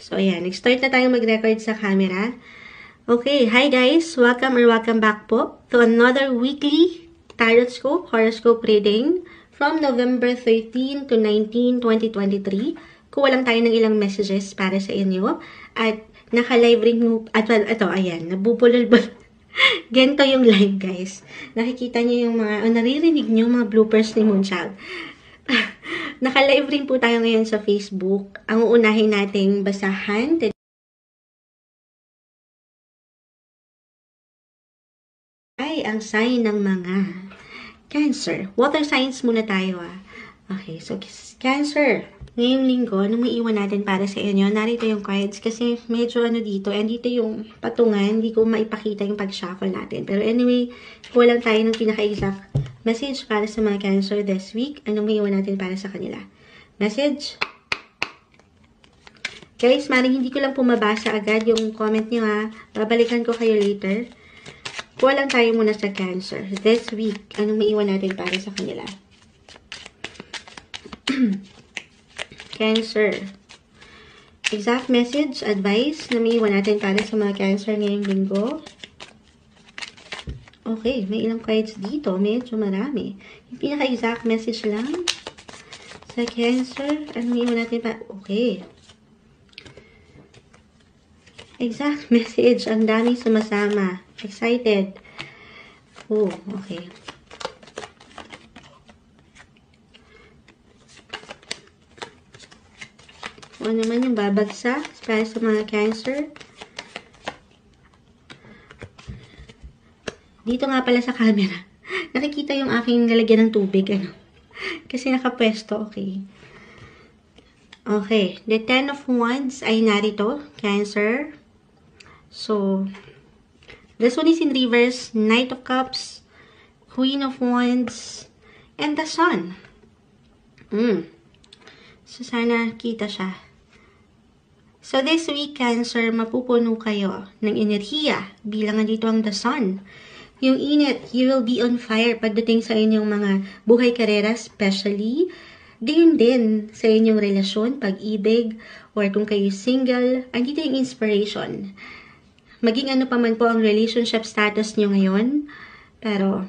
So, ayan. Nag-start na tayong mag-record sa camera. Okay. Hi guys. Welcome back po to another weekly Tarot Horoscope reading from November 13 to 19, 2023. Kuha lang tayo ng ilang messages para sa inyo. At naka-live rin mo. At ito, ayan. Nabubulol-bul. Ganito yung live, guys. Nakikita niyo yung mga, naririnig niyo mga bloopers ni Moonchild. Naka-live rin po tayo ngayon sa Facebook. Ang uunahin nating basahan ay ang sign ng mga Cancer. Water signs muna tayo Okay, so Cancer. Ngayong linggo, anong maiiwan natin para sa inyo? Narito yung cards kasi medyo dito. And dito yung patungan. Hindi ko maipakita yung pag-shuffle natin. Pero anyway, kulang tayo ng pinaka-exact message para sa mga Cancer this week. Anong maiiwan natin para sa kanila? Message. Guys, maring hindi ko lang pumabasa agad yung comment nyo Babalikan ko kayo later. Kuha lang tayo muna sa Cancer. This week, anong maiiwan natin para sa kanila? Cancer. Exact message, advice na maiiwan natin para sa mga Cancer ngayong linggo. Okay, may ilang cards dito. Medyo marami. Yung pinaka-exact message lang sa Cancer. Ano maiiwan natin pa? Okay. Exact message. Ang dami sumasama. Excited. Oh, okay. Ano naman yung babagsak para sa mga Cancer? Dito nga pala sa camera. Nakikita yung aking lalagyan ng tubig. Kasi nakapwesto. Okay. Okay. The Ten of Wands ay narito. Cancer. So, this one is in reverse. Knight of Cups. Queen of Wands. And the Sun. So, sana kita siya. So, this week, Cancer, mapupuno kayo ng enerhiya bilang dito ang the Sun. Yung init, you will be on fire pagdating sa inyong mga buhay karera, especially. Gayon din sa inyong relasyon, pag-ibig, or kung kayo single, andito yung inspiration. Maging ano pa man po ang relationship status nyo ngayon, pero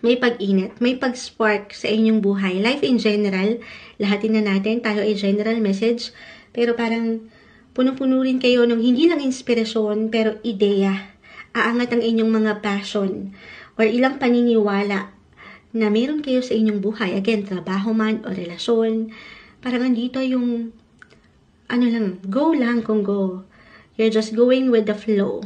may pag-init, may pag-spark sa inyong buhay. Life in general, lahatin na natin, tayo ay general message, pero parang puno-puno rin kayo ng hindi lang inspirasyon, pero ideya. Aangat ang inyong mga passion or ilang paniniwala na meron kayo sa inyong buhay. Again, trabaho man o relasyon. Parang andito yung, go lang kung go. You're just going with the flow.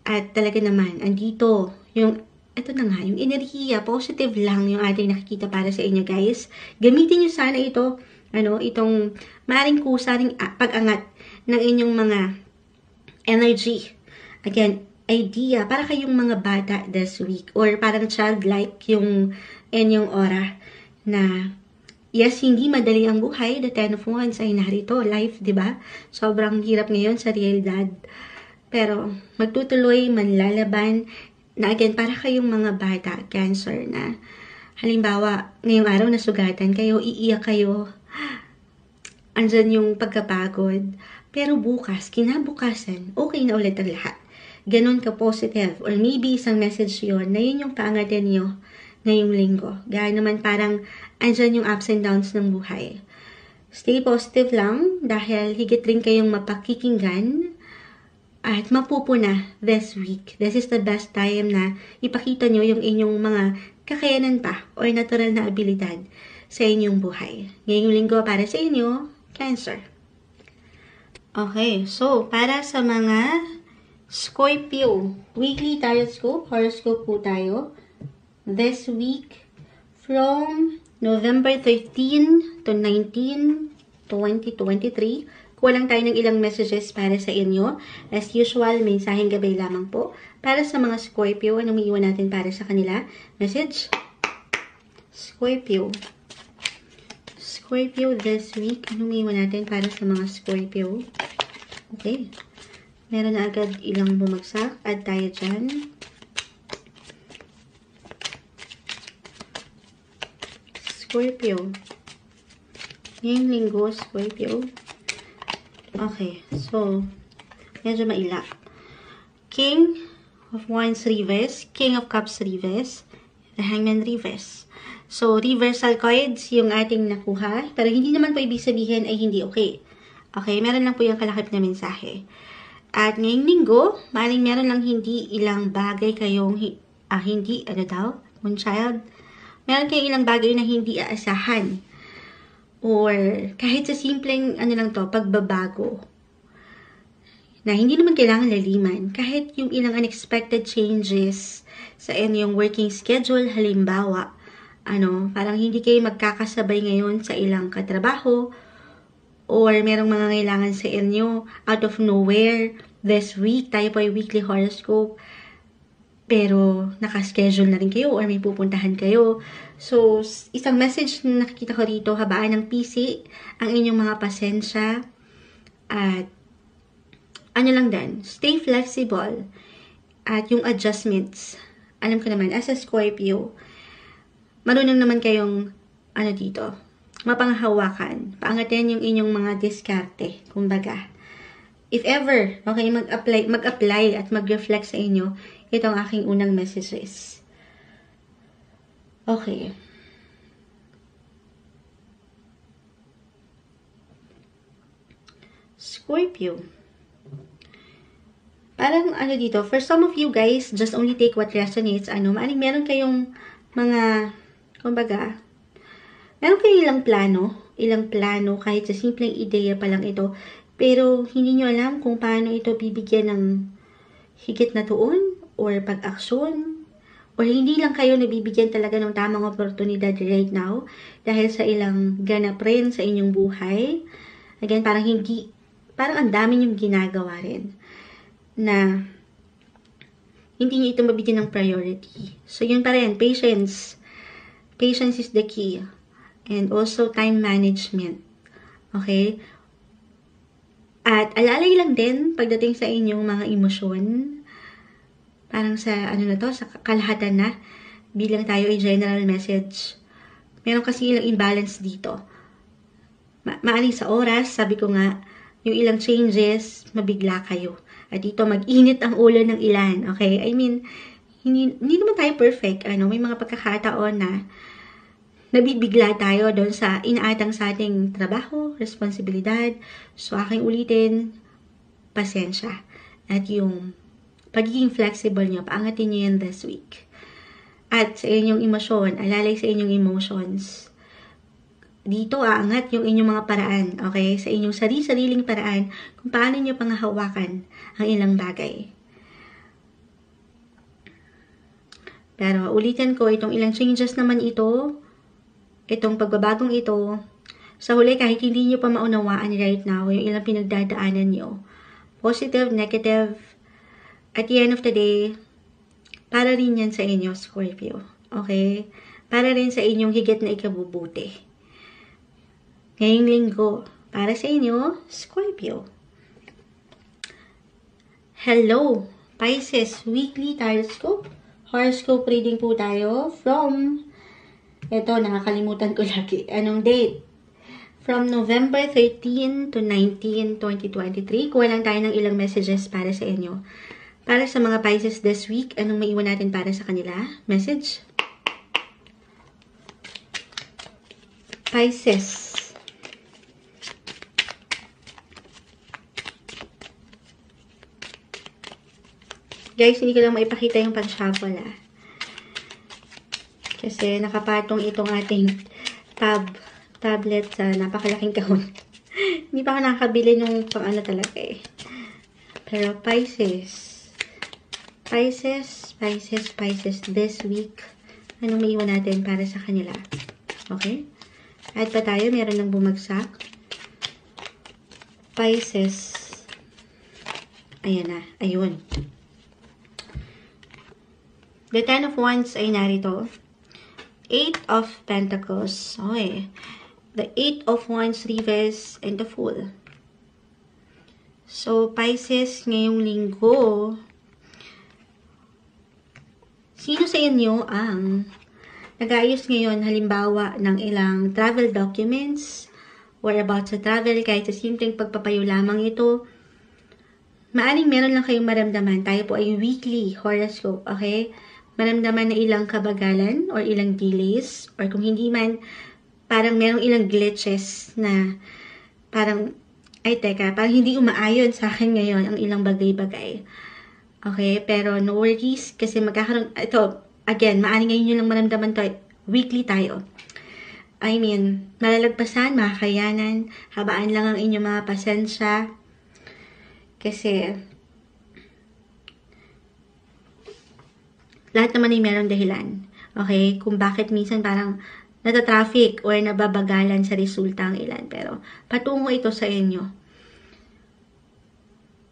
At talaga naman, andito yung, ito na nga, yung enerhiya, positive lang yung ating nakikita para sa inyo, guys. Gamitin nyo sana ito, itong maring kusa ring pag-angat ng inyong mga energy. Again, idea, para kayong mga bata this week. Or parang childlike yung inyong aura na, yes, hindi madali ang buhay. The Ten of Wands ay narito. Life, di ba? Sobrang hirap ngayon sa realidad. Pero, magtutuloy, manlalaban, na again, para kayong mga bata, Cancer, na halimbawa, ngayong araw nasugatan kayo, iiyak kayo, andyan yung pagkapagod. Pero bukas, kinabukasan, okay na ulit ang lahat. Ganon ka-positive. Or maybe isang message yun na yun yung paangatin nyo ngayong linggo. Gaya naman parang andyan yung ups and downs ng buhay. Stay positive lang dahil higit rin kayong mapakikinggan at mapupuna this week. This is the best time na ipakita nyo yung inyong mga kakayanan pa or natural na abilidad sa inyong buhay. Ngayong linggo para sa inyo, Cancer. Okay, so para sa mga Scorpio, weekly tarot horoscope po tayo. This week, from November 13 to 19, 2023. Kulang tayo ng ilang messages para sa inyo. As usual, mensaheng gabay lamang po. Para sa mga Scorpio, anong iiwan natin para sa kanila? Message? Scorpio. Scorpio this week, anong iiwan natin para sa mga Scorpio? Okay. Meron na agad ilang bumagsak. Add tayo dyan. Scorpio. Ngayong linggo, Scorpio. Okay, so, medyo maila. King of Wands reverse, King of Cups reverse, the Hangman reverse. So, reversal cards yung ating nakuha, pero hindi naman po ibig sabihin ay hindi okay. Okay, meron lang po yung kalakip na mensahe. At ngayong linggo, maling meron lang hindi ilang bagay kayong, Moonchild, meron kayong ilang bagay na hindi aasahan. Or kahit sa simpleng, pagbabago. Na hindi naman kailangan laliman. Kahit yung ilang unexpected changes sa inyong working schedule, halimbawa, parang hindi kayo magkakasabay ngayon sa ilang katrabaho, or merong mga kailangan sa inyo out of nowhere this week. Tayo po ay weekly horoscope. Pero naka-schedule na rin kayo or may pupuntahan kayo. So, isang message na nakikita ko rito, habaan ng PC ang inyong mga pasensya. At lang din, stay flexible. At yung adjustments, alam ko naman, as a Scorpio, marunong naman kayong, mapanghawakan. Paangatin yung inyong mga diskarte, kumbaga. If ever, okay, mag-apply at mag-reflect sa inyo, ito ang aking unang messages. Okay. Scorpio. Parang dito, for some of you guys, just only take what resonates. Maaring meron kayong mga, kumbaga, meron kayong ilang plano, kahit sa simpleng ideya pa lang ito, pero hindi nyo alam kung paano ito bibigyan ng higit na tuon, or pag-aksyon, or hindi lang kayo nabibigyan talaga ng tamang oportunidad right now, dahil sa ilang ganap rin sa inyong buhay. Again, parang ang dami nyong ginagawa rin, na hindi nyo ito mabigyan ng priority. So, yun pa rin, patience. Patience is the key. And also, time management. Okay? At alalay lang din, pagdating sa inyong mga emosyon, parang sa, sa kalahatan na, bilang tayo ay general message. Meron kasi ilang imbalance dito. Maaring sa oras, sabi ko nga, yung ilang changes, mabigla kayo. At dito, mag-init ang ulo ng ilan. Okay? I mean, hindi naman tayo perfect. May mga pagkakataon na nabibigla tayo doon sa inaatang sa ating trabaho, responsibilidad. So, aking ulitin, pasensya. At yung pagiging flexible nyo, paangatin nyo yan this week. At sa inyong emosyon, alalay sa inyong emotions. Dito, aangat yung inyong mga paraan, okay? Sa inyong sariling paraan, kung paano nyo panghahawakan ang ilang bagay. Pero, ulitin ko, itong ilang changes naman ito, itong pagbabagong ito, sa huli, kahit hindi nyo pa maunawaan right now, yung ilang pinagdadaanan nyo, positive, negative, at the end of the day, para rin yan sa inyo, Scorpio. Okay? Para rin sa inyong higit na ikabubuti. Ngayong linggo, para sa inyo, Scorpio. Hello, Pisces, weekly horoscope. Horoscope reading po tayo from, nakakalimutan ko lagi. Anong date? From November 13 to 19, 2023. Kuha lang tayo ng ilang messages para sa inyo. Para sa mga Pisces this week, anong maiwan natin para sa kanila? Message? Pisces. Guys, hindi ko lang maipakita yung pag-shuffle Kasi nakapatong itong ating tablet sa napakalaking kahon. Hindi pa ako nakakabili nung pang talaga Pero Pisces this week, anong maiwan natin para sa kanila? Okay? Kahit pa tayo, meron ng bumagsak. Pisces. Ayan na. Ayun. The Ten of Wands ay narito. Eight of Pentacles. Okay. The Eight of Wands reverse and the Fool. So, Pisces, ngayong linggo, sino sa inyo ang nag-aayos ngayon, halimbawa, ng ilang travel documents or about sa travel, kahit sa simpleng pagpapayo lamang ito, maaring meron lang kayong maramdaman. Tayo po ay weekly horoscope, okay? Maramdaman na ilang kabagalan or ilang delays, or kung hindi man, parang merong ilang glitches na parang, ay teka, parang hindi umaayon sa akin ngayon ang ilang bagay-bagay. Okay? Pero no worries, kasi magkakaroon, ito, again, maaring ngayon nyo lang maramdaman to, weekly tayo. I mean, malalagpasan, makakayanan, habaan lang ang inyong mga pasensya. Kasi, lahat naman ay merong dahilan. Okay? Kung bakit minsan parang natatraffic or nababagalan sa resulta ang ilan. Pero, patungo ito sa inyo.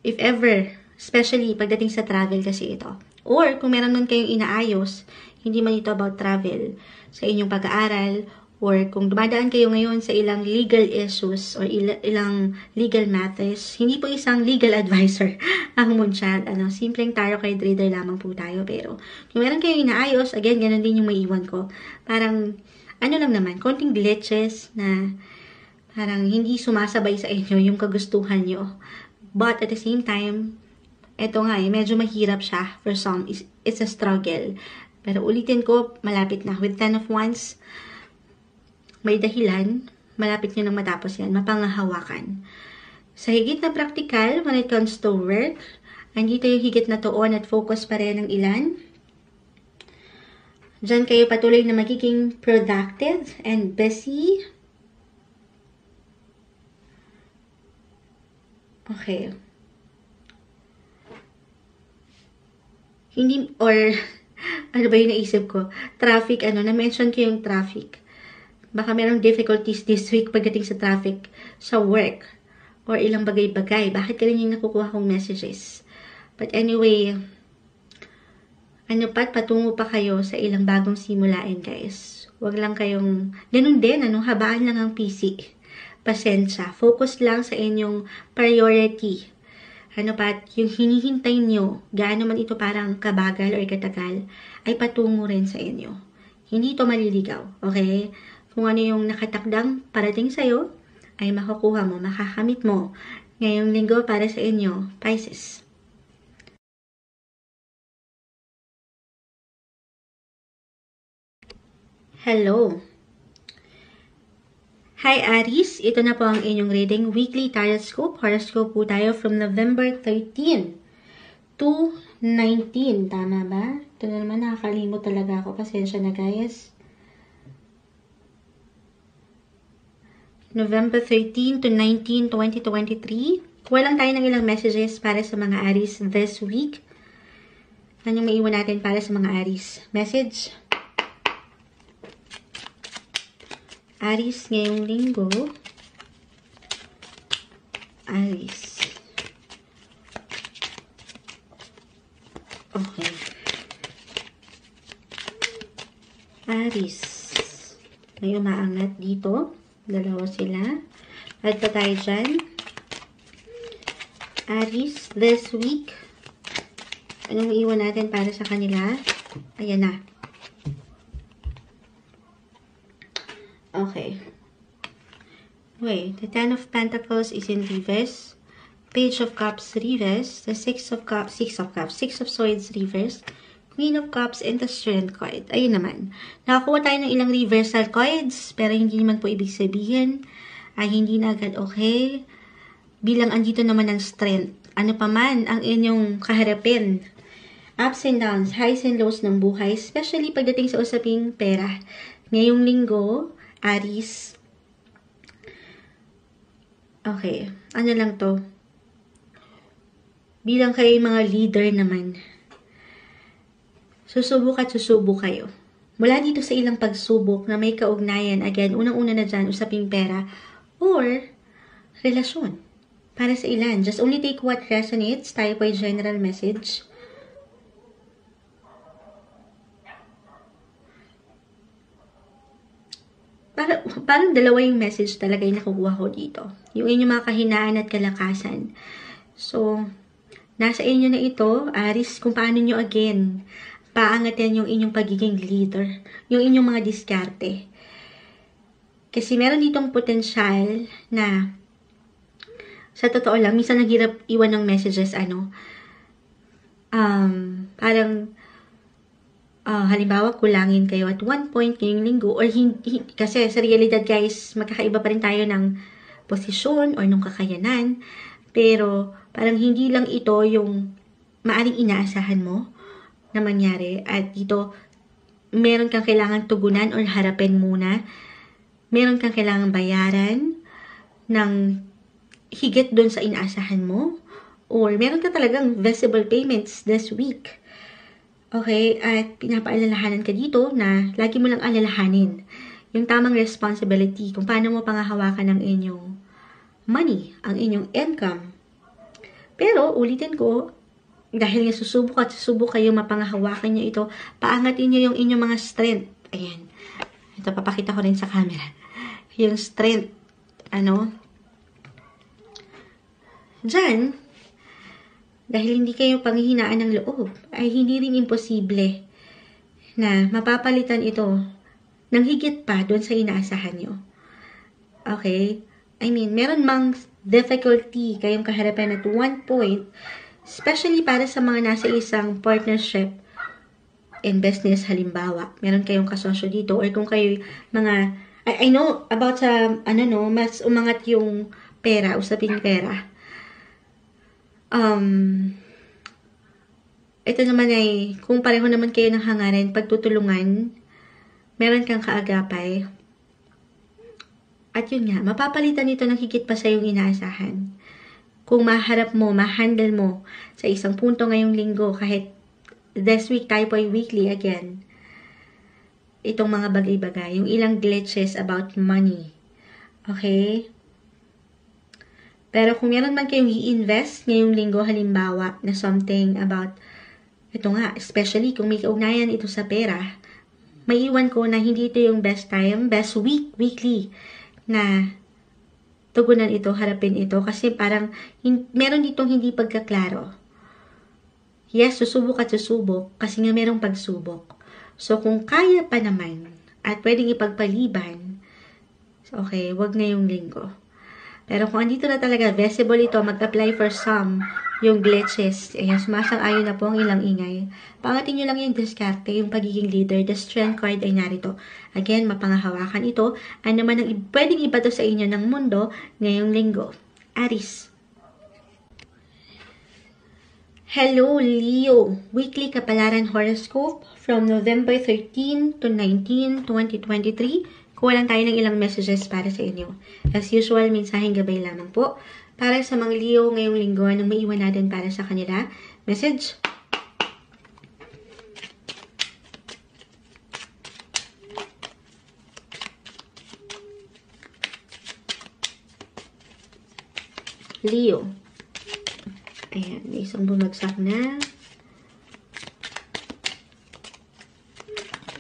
If ever, especially pagdating sa travel kasi ito. Or, kung meron nun kayong inaayos, hindi man ito about travel, sa inyong pag-aaral, or kung dumadaan kayo ngayon sa ilang legal issues or ilang legal matters, hindi po isang legal advisor ang Moonchild. Simpleng tarot card reader lamang po tayo. Pero kung meron kayong inaayos, again, ganun din yung maiiwan ko. Parang, lang naman, konting glitches na parang hindi sumasabay sa inyo yung kagustuhan nyo. But at the same time, eto nga medyo mahirap siya for some. It's a struggle. Pero ulitin ko, malapit na. With 10 of Wands, may dahilan, malapit nyo nang matapos yan, mapangahawakan. Sa higit na practical, when it comes to work, andito yung higit na tuon at focus pa rin ng ilan. Diyan kayo patuloy na magiging productive and busy. Okay. Hindi, or, ano ba yung naisip ko? Traffic, na-mention ko yung traffic. Baka merong difficulties this week pagdating sa traffic, sa work, or ilang bagay-bagay. Bakit ka rin yung nakukuha kong messages? But anyway, patungo pa kayo sa ilang bagong simulain, guys. Huwag lang kayong, ganun din, habaan lang ang PC. Pasensya. Focus lang sa inyong priority. Yung hinihintay nyo, gaano man ito parang kabagal or katagal, ay patungo rin sa inyo. Hindi ito maliligaw, okay? Kung ano yung nakatakdang parating sa'yo, ay makukuha mo, makakamit mo. Ngayong linggo para sa inyo, Pisces. Hello! Hi Aries! Ito na po ang inyong reading, weekly tarot scope. Horoscope po tayo from November 13 to 19. Tama ba? Ito na naman, nakakalimot talaga ako. Pasensya na guys. November 13 to 19, 2023. Kuha lang tayo ng ilang messages para sa mga Aries this week. Ano yung maiwan natin para sa mga Aries? Message. Aries ngayong linggo. Aries. Okay. Aries. May umaangat dito. Dalawa sila. At pa tayo dyan. Aries, this week. Anong iwan natin para sa kanila? Ayan na. Okay. Wait, the 10 of Pentacles is in reverse. Page of Cups, reverse. The 6 of Swords, reverse. Queen of Cups and the Strength card. Ayun naman. Nakakuha tayo ng ilang reversal cards, pero hindi naman po ibig sabihin ay hindi na agad okay. Bilang andito naman ng strength. Ano pa man ang inyong kaharapin. Ups and downs, highs and lows ng buhay, especially pagdating sa usaping pera. Ngayong linggo, Aries. Okay. Ano lang to? Bilang kayo mga leader naman, susubok at susubok kayo. Mula dito sa ilang pagsubok na may kaugnayan, again, unang-una na dyan, usaping pera, or relasyon. Para sa ilan, just only take what resonates. Tayo po ay general message. Parang dalawa yung message talaga yung nakukuha ko dito. Yung inyong mga kahinaan at kalakasan. So, nasa inyo na ito, Aries, kung paano nyo again paangatin yung inyong pagiging leader, yung inyong mga diskarte. Kasi meron ditong potensyal na, sa totoo lang, minsan naghirap iwan ng messages, parang, halimbawa, kulangin kayo at one point ngayong linggo, or hindi, kasi sa realidad guys, magkakaiba pa rin tayo ng posisyon or nung kakayanan, pero parang hindi lang ito yung maaring inaasahan mo na mangyari, at dito, meron kang kailangan tugunan or harapin muna, meron kang kailangan bayaran ng higit dun sa inaasahan mo, or meron ka talagang visible payments this week. Okay, at pinapaalalahanan ka dito na lagi mo lang alalahanin yung tamang responsibility kung paano mo pangahawakan ang inyong money, ang inyong income. Pero, ulitin ko, dahil nga susubok kayo mapangahawakan nyo ito, paangatin nyo yung inyong mga strength. Ayan. Ito, papakita ko rin sa camera. Yung strength, Diyan, dahil hindi kayo panghihinaan ng loob, ay hindi rin imposible na mapapalitan ito ng higit pa doon sa inaasahan nyo. Okay? Meron mang difficulty kayong kaharapin at one point, especially para sa mga nasa isang partnership in business, halimbawa. Meron kayong kasosyo dito, or kung kayo mga, I know about sa, mas umangat yung pera, usapin yung pera. Ito naman ay, kung pareho naman kayo ng hangarin, pagtutulungan, meron kang kaagapay. At yun nga, mapapalitan ito ng higit pa sa iyong inaasahan. Kung maharap mo, mahandle mo sa isang punto ngayong linggo, kahit this week tayo po ay weekly again, itong mga bagay-bagay, yung ilang glitches about money. Okay? Pero kung meron man kayong i-invest ngayong linggo, halimbawa, na something about, ito nga, especially kung may kaugnayan ito sa pera, maiiwan ko na hindi ito yung best time, best week, weekly, na tugunan ito, harapin ito, kasi parang meron ditong hindi pagkaklaro. Yes, susubok at susubok, kasi nga merong pagsubok. So, kung kaya pa naman, at pwedeng ipagpaliban, okay, wag na yung linggo. Pero kung andito na talaga, visible ito, mag-apply for some, yung glitches, ayan, sumasang-ayon na po ang ilang ingay. Pangatin nyo lang yung diskarte, yung pagiging leader, the strength card ay narito. Again, mapangahawakan ito, ano naman ang pwedeng ibato sa inyo ng mundo ngayong linggo. Aries. Hello, Leo. Weekly Kapalaran Horoscope from November 13 to 19, 2023. Kuha lang tayo ng ilang messages para sa inyo. As usual, mensaheng gabay lamang po. Para sa mga Leo ngayong linggo, anong maiwan natin para sa kanila? Message. Leo. Ayan, may isang bumagsak na.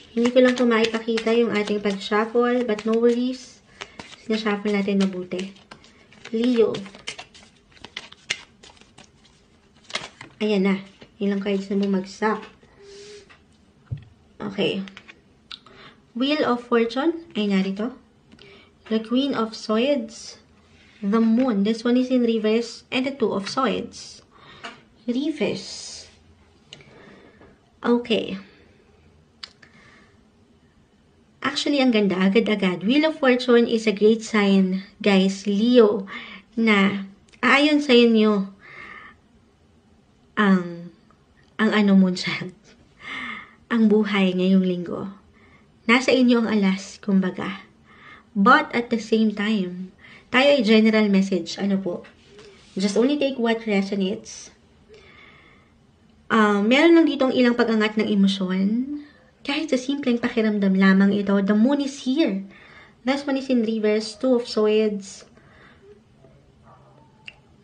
Hindi ko lang po maipakita yung ating pag-shuffle, but no worries. Sinashuffle natin mabuti. Leo. Ayan na. Ilang cards na bumagsak. Okay. Wheel of Fortune ay narito. The Queen of Swords. The Moon. This one is in reverse. And the Two of Swords. Reverse. Okay. Actually, ang ganda, agad-agad. Wheel of Fortune is a great sign, guys, Leo, na aayon sa inyo ang mo dyan, ang buhay ngayong linggo. Nasa inyo ang alas, kumbaga. But at the same time, tayo ay general message, just only take what resonates. Meron lang ditong ilang pag-angat ng emosyon. Kahit sa simpleng pakiramdam lamang ito, the moon is here. Last one is in reverse, Two of Swords.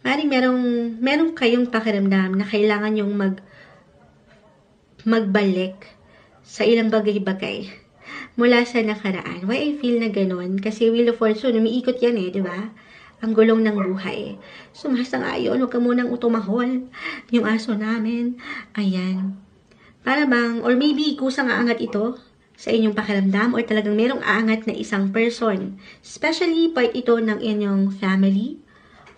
Maring merong kayong pakiramdam na kailangan yung magbalik sa ilang bagay-bagay mula sa nakaraan. Why I feel na ganun? Kasi Wheel of Fortune, umiikot yan di ba? Ang gulong ng buhay. Sumasang-ayon, huwag ka munang utumahol. Yung aso namin, ayan. Para bang, or maybe kusang aangat ito, sa inyong pakiramdam or talagang merong aangat na isang person. Especially part ito ng inyong family,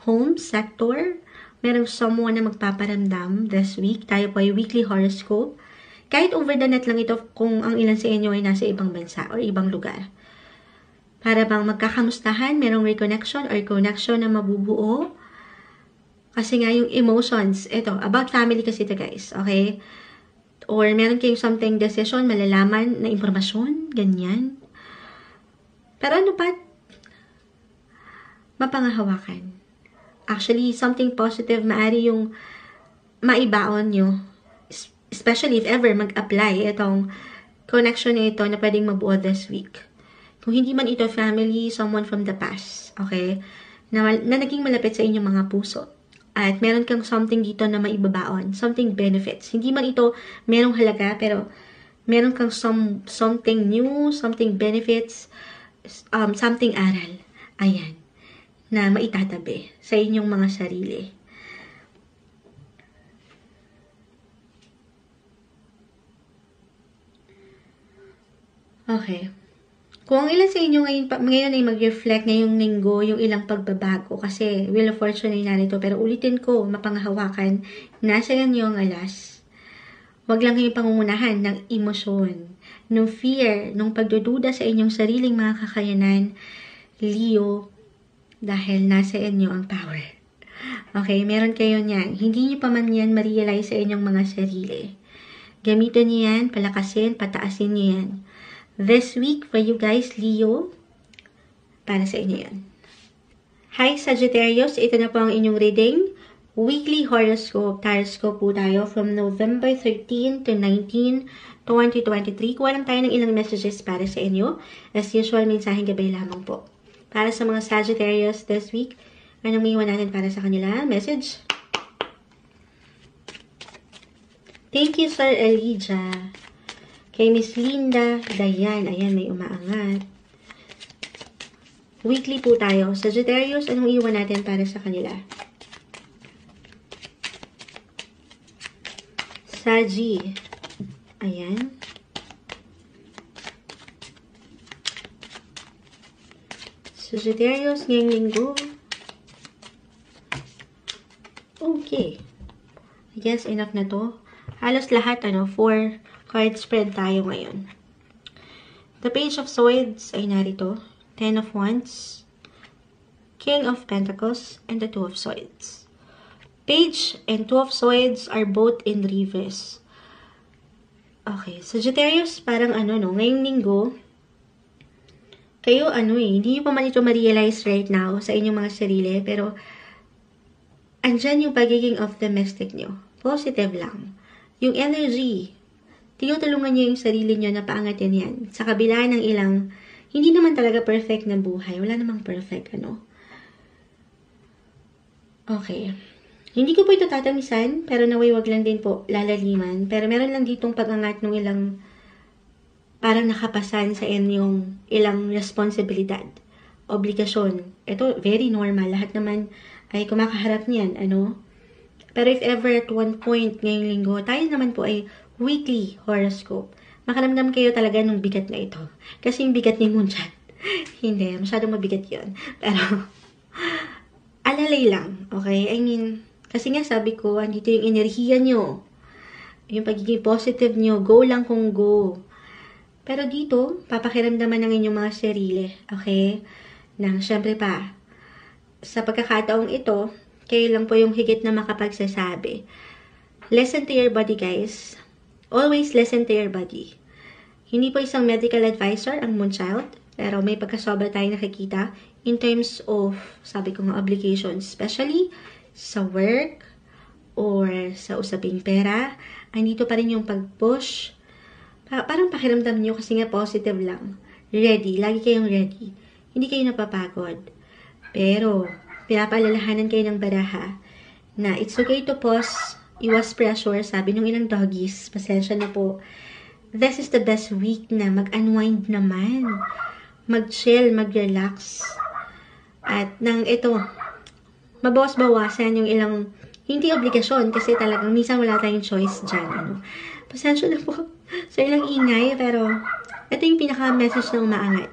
home, sector. Merong someone na magpaparamdam this week. Tayo po ay weekly horoscope. Kahit over the net lang ito kung ang ilan sa inyo ay nasa ibang bansa or ibang lugar. Para bang magkakamustahan, merong reconnection or connection na mabubuo. Kasi nga yung emotions, ito, about family kasi ito guys, okay? Or meron kayong something decision, malalaman na impormasyon, ganyan. Pero ano pa? Mapangahawakan. Actually, something positive, maari yung maibaon nyo. Especially if ever mag-apply itong connection na ito na pwedeng mabuo this week. Kung hindi man ito family, someone from the past, okay? Na naging malapit sa inyong mga puso. At meron kang something dito na maibabaon. Something benefits. Hindi man ito merong halaga, pero meron kang something new, something benefits, something aral. Ayan. Na maitatabi sa inyong mga sarili. Okay. Kung ang ilan sa inyo ngayon ay mag-reflect ngayong linggo yung ilang pagbabago kasi Wheel of Fortune ay narito. Pero ulitin ko, mapanghawakan, nasa inyo ang alas. Huwag lang kayong pangungunahan ng emosyon, ng fear, ng pagdududa sa inyong sariling mga kakayanan, Leo, dahil nasa inyo ang power. Okay, meron kayo niyan. Hindi niyo pa man yan ma-realize sa inyong mga sarili. Gamitin niyo yan, palakasin, pataasin niyo yan. This week for you guys, Leo, para sa inyo yan. Hi Sagittarius, ito na po ang inyong reading. Weekly horoscope, taroscope po tayo from November 13 to 19, 2023. Kuha lang tayo ng ilang messages para sa inyo. As usual, mensaheng gabay lamang po. Para sa mga Sagittarius this week, anong may iwan natin para sa kanila? Message. Thank you, Sir Elijah. Kay Miss Linda, Dayan, ayan, may umaangat. Weekly po tayo. Sagittarius, anong iwan natin para sa kanila? Sagi, ayan. Sagittarius, ngayong linggo. Okay. I guess enough na to. Halos lahat, 4 card spread tayo ngayon. The Page of Swords ay narito. 10 of Wands, King of Pentacles, and the 2 of Swords. Page and 2 of Swords are both in reverse. Okay, Sagittarius, parang ngayong linggo, kayo hindi nyo pa man ito ma-realize right now sa inyong mga sarili, pero andyan yung pagiging optimistic nyo. Positive lang. Yung energy, tinutulungan nyo yung sarili nyo na paangatin yan. Sa kabila ng ilang, hindi naman talaga perfect na buhay. Wala namang perfect, Okay. Hindi ko po ito tatamisan, pero naway wag lang din po lalaliman. Pero meron lang ditong pag-angat ng ilang, parang nakapasan sa inyong ilang responsibilidad, obligasyon. Ito, very normal. Lahat naman ay kumakaharap niyan, Pero if ever at one point ngayong linggo, tayo naman po ay weekly horoscope. Makaramdam kayo talaga ng bigat na ito. Kasi yung bigat ni Moonshot, hindi, masyadong mabigat yun. Pero, alalay lang, okay? I mean, kasi nga sabi ko, andito yung enerhiya nyo. Yung pagiging positive nyo, go lang kung go. Pero dito, papakiramdaman ng inyong mga sarili, okay? Nang syempre pa, sa pagkakataong ito, kayo lang po yung higit na makapagsasabi. Listen to your body, guys. Always listen to your body. Hindi po isang medical advisor ang Moonchild, pero may pagkasobra tayong nakikita in terms of, sabi ko nga, obligations, especially sa work or sa usaping pera. Andito pa rin yung pag-push. Parang pakiramdam nyo kasi nga positive lang. Ready. Lagi kayong ready. Hindi kayo napapagod. Pero, pinapaalalahanan kayo ng baraha na it's okay to pause, iwas pressure, sabi nung ilang doggies, pasensya na po. This is the best week na mag-unwind naman. Mag-chill, mag-relax. At nang ito, mabawas-bawasan yung ilang, hindi obligasyon kasi talagang minsan wala tayong choice dyan. Pasensya na po sa ilang ingay, pero Ito yung pinaka-message na umaangat.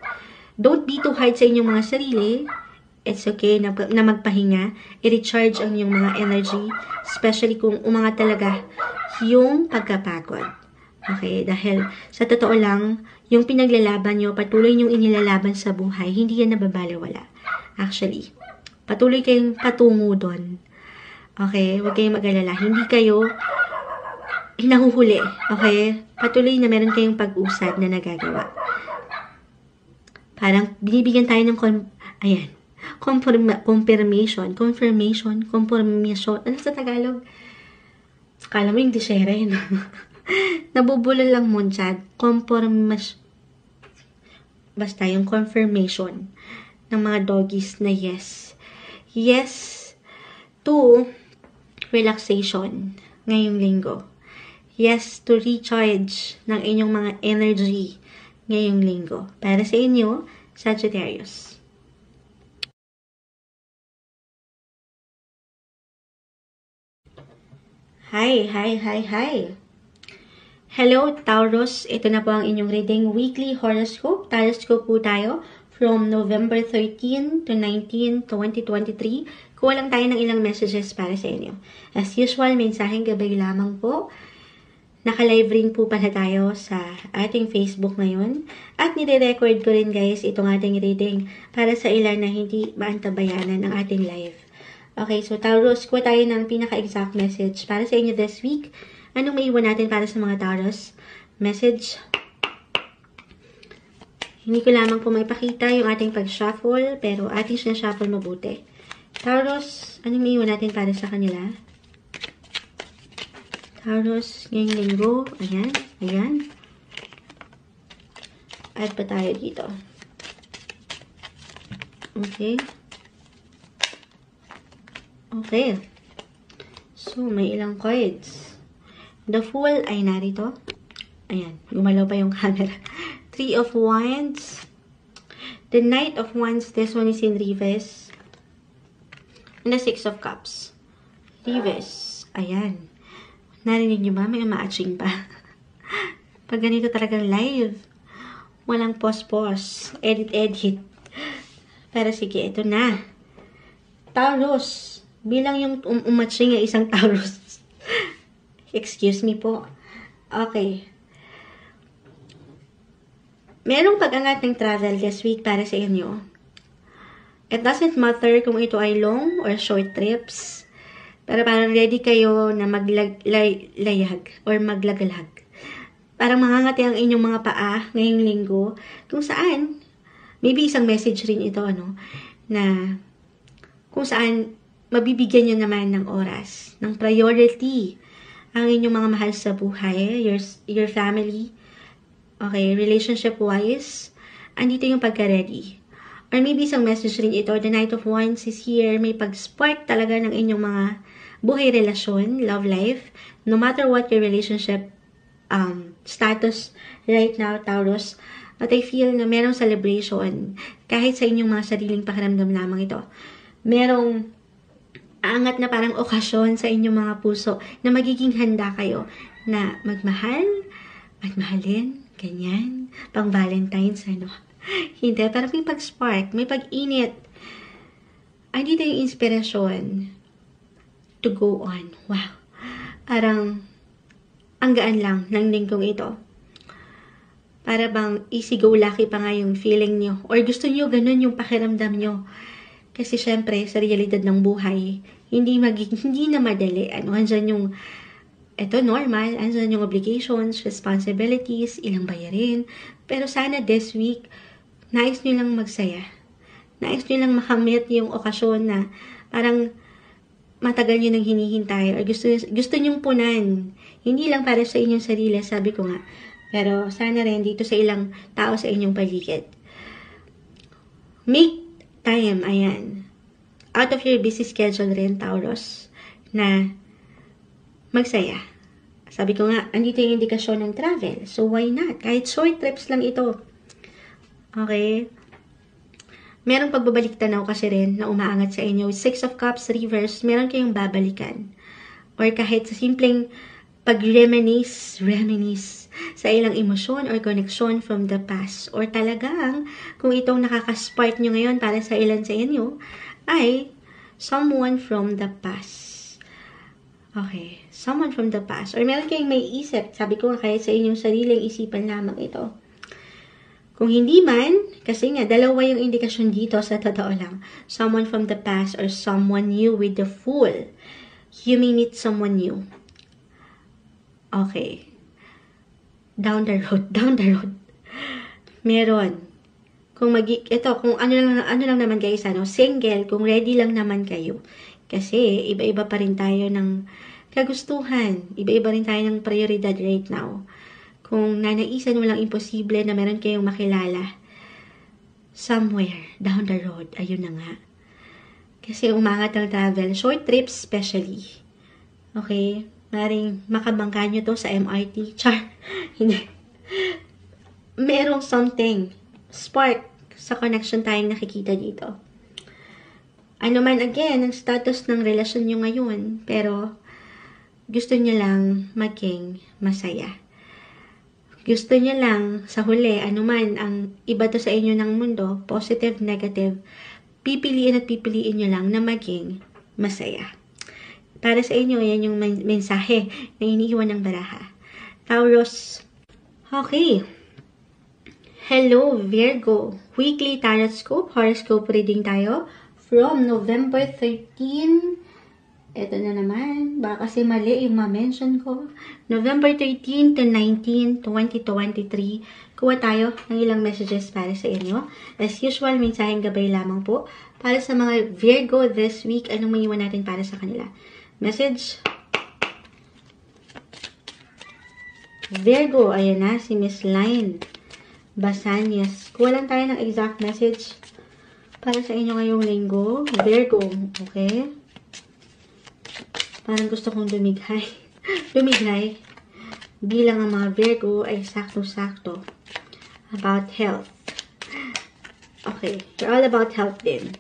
Don't be too hard sa inyong mga sarili. It's okay na magpahinga. I-recharge ang inyong mga energy. Especially kung umangat talaga yung pagkapagod. Okay? Dahil sa totoo lang, yung pinaglalaban nyo, patuloy nyong inilalaban sa buhay, hindi yan nababaliwala. Actually, patuloy kayong patungo doon. Okay? Huwag kayong mag-alala. Hindi kayo hinahuhuli. Okay? Patuloy na meron kayong pag-usad na nagagawa. Parang binibigyan tayo ng confirmation. Ano sa Tagalog? Kala mo yung disyere, no? Nabubulol lang mo dyan. Basta yung confirmation ng mga doggies na yes. Yes to relaxation ngayong linggo. Yes to recharge ng inyong mga energy ngayong linggo. Para sa inyo, Sagittarius. Hi! Hello, Taurus. Ito na po ang inyong reading weekly horoscope. Horoscope po tayo from November 13 to 19, 2023. Kuha lang tayo ng ilang messages para sa inyo. As usual, mensaheng gabay lamang po. Naka-live rin po pala tayo sa ating Facebook ngayon. At nire-record ko rin guys itong ating reading para sa ilan na hindi maantabayanan ng ating live. Okay, so Taurus, kuha tayo ng pinaka-exact message para sa inyo this week. Anong maiwan natin para sa mga Taurus? Message. Hindi ko lamang po maipakita yung ating pag-shuffle, pero ating sinashuffle mabuti. Taurus, anong maiwan natin para sa kanila? Taurus, ngayong linggo. Ayan. Add pa tayo dito. Okay. So, may ilang cards. The Fool ay narito. Ayan, gumalaw pa yung camera. Three of Wands. The Knight of Wands, this one is in reverse. And the Six of Cups. Reverse. Ayan. Narinig nyo ba? May umaaching pa. Pag ganito talagang live, walang pause-pause. Edit. Pero sige, ito na. Taurus. Bilang yung umatching ay isang Taurus. Excuse me po. Okay. Merong pag-angat ng travel this week para sa inyo. It doesn't matter kung ito ay long or short trips. Pero parang ready kayo na maglayag or maglagalag. Parang mangangati ang inyong mga paa ngayong linggo. Kung saan, maybe isang message rin ito, na kung saan mabibigyan nyo naman ng oras, ng priority ang inyong mga mahal sa buhay, your family, okay, relationship-wise, andito yung pagka-ready. Or maybe isang message rin ito, the Knight of Wands is here, may pag-spark talaga ng inyong mga buhay relasyon, love life, no matter what your relationship status right now, Taurus. But I feel na merong celebration kahit sa inyong mga sariling pakiramdam lamang ito. Merong aangat na parang okasyon sa inyong mga puso na magiging handa kayo na magmahal at mahalin, ganyan, pang Valentine's, Hindi, parang may pag-spark, may pag-init. Andito yung inspirasyon to go on. Wow. Parang, ang gaan lang ng linggong ito. Para bang easy-go-lucky pa nga yung feeling nyo. Or gusto nyo ganun yung pakiramdam nyo. Kasi syempre, sa realidad ng buhay, hindi na madali. Andyan yung, normal. Andyan yung obligations, responsibilities, ilang bayarin. Pero sana this week, nais nyo lang magsaya. Nais nyo lang makamit yung okasyon na parang matagal nyo nang hinihintay or gusto nyong punan. Hindi lang para sa inyong sarili, sabi ko nga. Pero sana rin dito sa ilang tao sa inyong paligid. Make time, ayan. Out of your busy schedule rin, Taurus, na magsaya. Sabi ko nga, andito yung indikasyon ng travel. So why not? Kahit short trips lang ito. Okay? Merong pagbabalik tanaw kasi rin na umaangat sa inyo. Six of Cups, reverse, meron kayong babalikan. Or kahit sa simpleng pag-reminisce sa ilang emosyon or connection from the past. Or talagang, kung itong nakaka-spark nyo ngayon para sa ilan sa inyo, ay someone from the past. Okay, someone from the past. Or meron kayong may isip, sabi ko nga kaya sa inyong sariling isipan lamang ito. Kung hindi man, kasi nga, dalawa yung indikasyon dito sa totoo lang. Someone from the past or someone new with the Fool. You may meet someone new. Okay. Down the road. Meron. Kung ano lang naman guys, single, kung ready lang naman kayo. Kasi, iba-iba pa rin tayo ng kagustuhan. Iba-iba rin tayo ng prioridad right now. Kung nanaisan mo lang imposible na meron kayong makilala, somewhere down the road, ayun na nga. Kasi umangat ang travel, short trips especially. Okay? Maring makabangka nyo to sa MRT. Char. Hindi. Merong something. Spark sa connection tayong nakikita dito. Ano man again, ang status ng relasyon nyo ngayon. Pero, gusto nyo lang maging masaya. Gusto nyo lang, sa huli, anuman ang iba to sa inyo ng mundo, positive, negative, pipiliin nyo lang na maging masaya. Para sa inyo, yan yung mensahe na iniiwan ng baraha. Taurus. Okay. Hello, Virgo. Weekly Tarot Scope, Horoscope reading tayo from November 13. Ito na naman. Baka kasi mali yung ma-mention ko. November 13 to 19, 2023. Kuha tayo ng ilang messages para sa inyo. As usual, mensaheng gabay lamang po. Para sa mga Virgo this week, anong maiwan natin para sa kanila? Message. Virgo, ayan na, si Miss Line Basanyas. Kuha lang tayo ng exact message para sa inyo ngayong linggo. Virgo, okay? Parang gusto kong lumighay. Lumighay. Bilang ang mga Virgo ay sakto-sakto. About health. Okay, you're all about health din.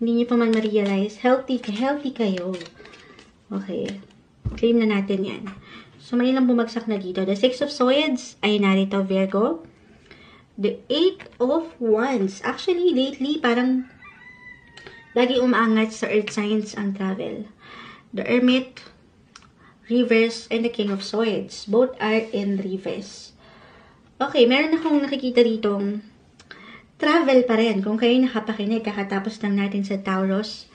Hindi nyo pa man ma-realize, healthy kayo. Okay. Claim na natin yan. So, may ilang bumagsak na dito. The Six of Swords ay narito, Virgo. The Eight of Wands. Actually, lately, parang lagi umaangat sa earth signs ang travel. The Hermit, reverse, and the King of Swords. Both are in reverse. Okay, meron akong nakikita ditong travel pa rin. Kung kayo nakapakinig, kakatapos lang natin sa Taurus.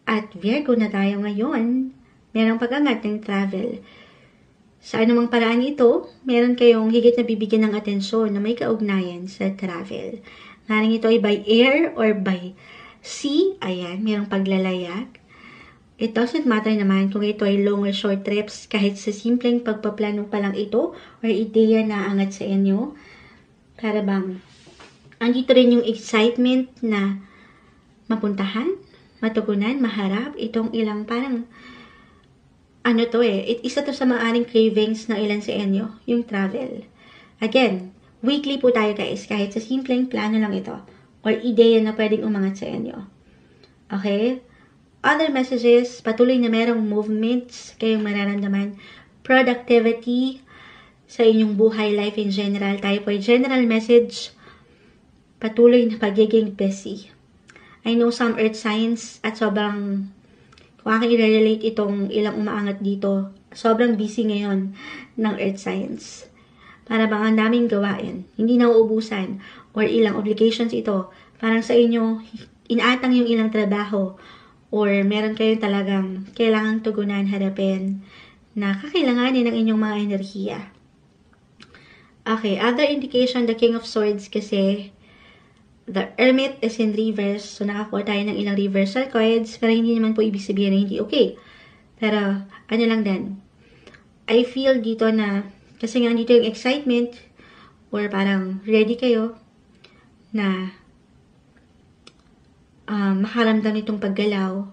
At Virgo na tayo ngayon, merong pag-angat ng travel. Sa anumang paraan ito, meron kayong higit na bibigyan ng atensyon na may kaugnayan sa travel. Maring ito ay by air or by sea. Ayan, merong paglalayag. It doesn't matter naman kung ito ay long or short trips, kahit sa simpleng pagpaplano pa lang ito or ideya na angat sa inyo. Para bang, andito rin yung excitement na mapuntahan, matugunan, maharap, itong ilang parang, isa to sa maaring cravings ng ilan sa inyo, yung travel. Again, weekly po tayo guys, kahit sa simpleng plano lang ito, or ideya na pwedeng umangat sa inyo. Okay? Other messages, patuloy na merong movements kayong mararamdaman, productivity sa inyong buhay, life in general. Tayo po ay general message, patuloy na pagiging busy. I know some earth signs at sobrang, kung aking i-relate itong ilang umaangat dito, sobrang busy ngayon ng earth signs. Para bang ang daming gawain, hindi na uubusan, or ilang obligations ito, parang sa inyo, inaatang yung ilang trabaho, or meron kayong talagang kailangang tugunan, harapin, na kakailanganin ng inyong mga enerhiya. Okay, other indication, the King of Swords kasi, the Hermit is in reverse. So, nakakuha tayo ng ilang reversal cards. Pero hindi naman po ibig sabihin na hindi okay. Pero, ano lang din. I feel dito na, kasi nga dito yung excitement, or parang ready kayo, na makaramdam itong paggalaw,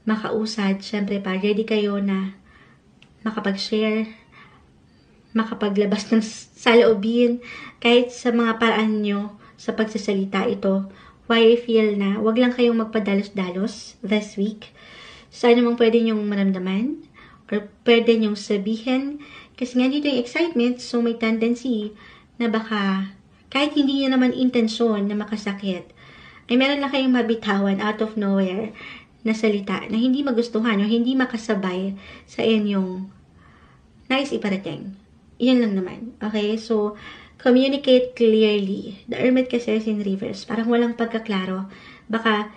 makausad. Siyempre pa, ready kayo na makapag-share, makapaglabas ng saloobin, kahit sa mga paraan nyo, sa pagsasalita ito, why I feel na wag lang kayong magpadalos-dalos this week. Sa anumang pwede nyong maramdaman or pwede nyong sabihin, Kasi nga dito yung excitement, so may tendency na baka, kahit hindi niya naman intensyon na makasakit, ay meron lang kayong mabitawan out of nowhere na salita na hindi magustuhan o hindi makasabay sa inyong nais iparating. Yan lang naman. Okay? So, communicate clearly. The Hermit kasi is in reverse. Parang walang pagkaklaro. Baka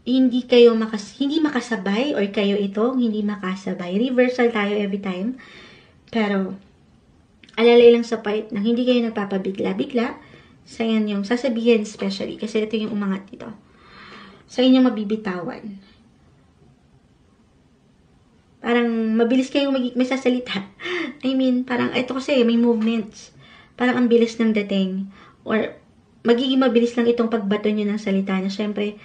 hindi makasabay or kayo itong hindi makasabay. Reversal tayo every time. Pero, alalay lang sa part na hindi kayo nagpapabigla-bigla sa inyong sasabihin especially. Kasi ito yung umangat dito. Sa inyong mabibitawan. Parang mabilis kayong may sasalita. I mean, parang ito kasi may movements. Parang ang bilis ng dating. Or magiging mabilis lang itong pagbato nyo ng salita na syempre,